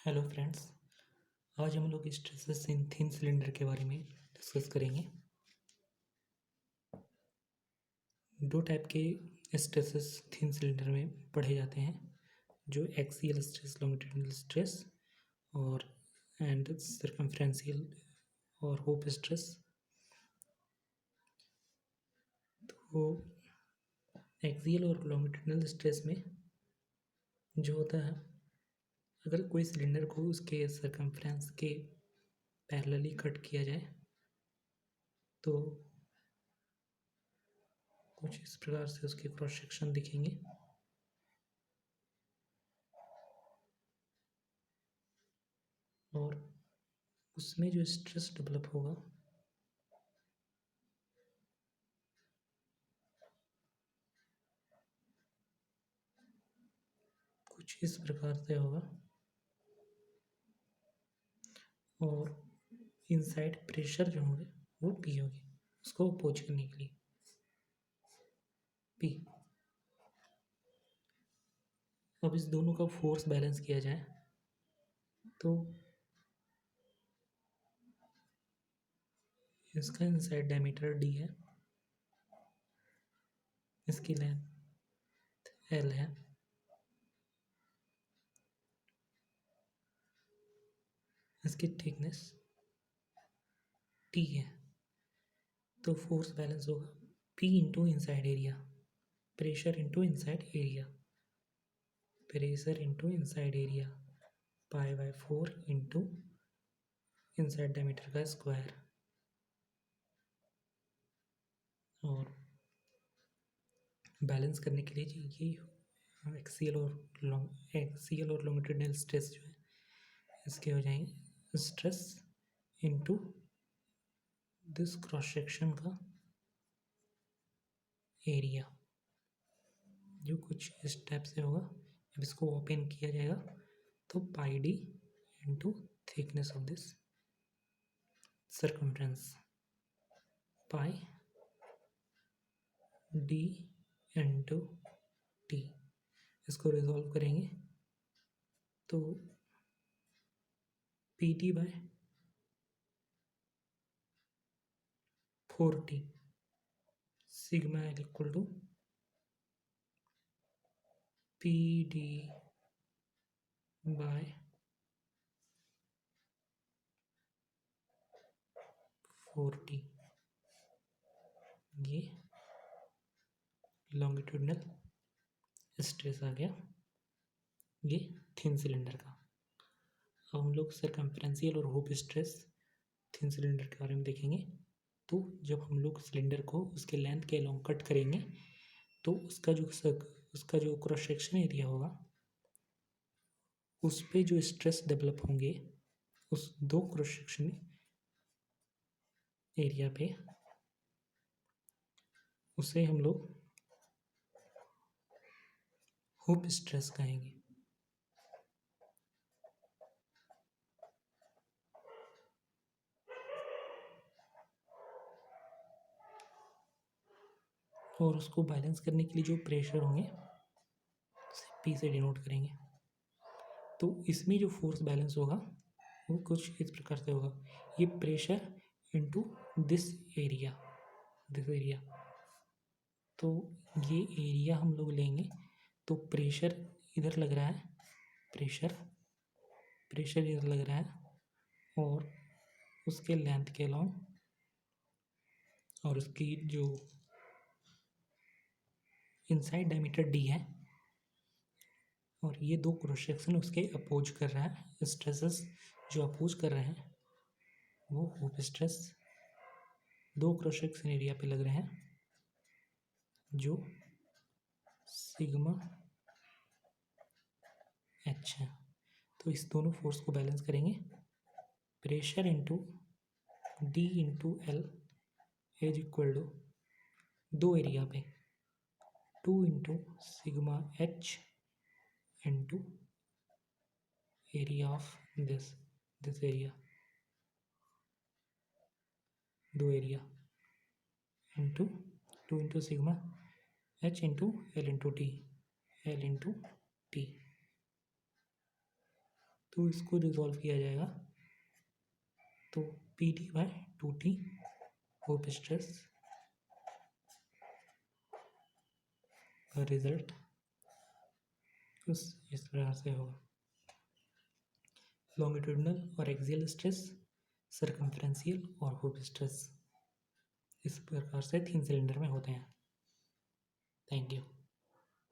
Hello friends. आज हम लोग स्ट्रेसेस इन थिन सिलेंडर के बारे में डिस्कस करेंगे। दो टाइप के स्ट्रेसेस थिन सिलेंडर में पढ़े जाते हैं, जो एक्सियल स्ट्रेस, लॉन्गिट्यूडिनल स्ट्रेस और एंड सर्कमफ्रेंशियल और होप स्ट्रेस। तो एक्सियल और लॉन्गिट्यूडिनल स्ट्रेस में जो होता है, अगर कोई सिलेंडर को उसके सर्कमफ्रेंस के पैरेलली कट किया जाए तो कुछ इस प्रकार से उसके क्रॉस सेक्शन दिखेंगे। और उसमें जो स्ट्रेस डेवलप होगा कुछ इस प्रकार से होगा। और इनसाइड प्रेशर जो होंगे वो पी होगी, उसको अपोज करने के लिए पी। अब इस दोनों का फोर्स बैलेंस किया जाए तो इसका इनसाइड डायमीटर डी है, इसकी लेंथ एल है, इसकी थिकनेस टी है। तो फोर्स बैलेंस होगा P into inside area, pressure into inside area, pressure into inside area, pi by 4 into inside diameter का स्क्वायर। और बैलेंस करने के लिए ये एक्सियल और लॉन्गिट्यूडिनल स्ट्रेस जो है इसके हो जाएंगे stress into this cross section का एरिया, जो कुछ इस टाइप से होगा। जब इसको ओपन किया जाएगा तो pi d into thickness of this circumference, pi d into t. इसको रिजॉल्व करेंगे तो p t by 4t sigma l equal to p d by 4t। ये लॉन्गिट्यूडिनल स्ट्रेस आ गया, ये थिन सिलेंडर का। अब हम लोग सर्कमफ्रेंशियल और होप स्ट्रेस थिन सिलेंडर के बारे में देखेंगे। तो जब हम लोग सिलेंडर को उसके लेंथ के अलोंग कट करेंगे तो उसका जो क्रॉस सेक्शन एरिया होगा उस पे जो स्ट्रेस डेवलप होंगे उस दो क्रॉस सेक्शन एरिया पे, उसे हम लोग होप स्ट्रेस कहेंगे। और उसको बैलेंस करने के लिए जो प्रेशर होंगे पी से डिनोट करेंगे। तो इसमें जो फोर्स बैलेंस होगा वो कुछ इस प्रकार से होगा, ये प्रेशर इनटू दिस एरिया, तो ये एरिया हम लोग लेंगे तो प्रेशर इधर लग रहा है, प्रेशर इधर लग रहा है और उसके लेंथ के अलोंग, और उसकी जो इनसाइड डायमीटर डी है और ये दो क्रॉस सेक्शन उसके अपोज कर रहा है। स्ट्रेसेस जो अपोज कर रहे हैं वो होप स्ट्रेस दो क्रॉस सेक्शन एरिया पे लग रहे हैं, जो सिग्मा एच है। तो इस दोनों फोर्स को बैलेंस करेंगे, pressure into d into l is equal to दो एरिया पे 2 into sigma h into area of this area, दो area into 2 into sigma h into l into t. तो इसको रिजॉल्व किया जाएगा, तो p t by 2t hoop stress का result इस प्रकार से होगा। लॉन्गिट्यूडनल और एक्सियल स्ट्रेस, सर्कम्फ्रेंशियल और हुप स्ट्रेस इस प्रकार से 3 सिलेंडर में होते हैं। Thank you.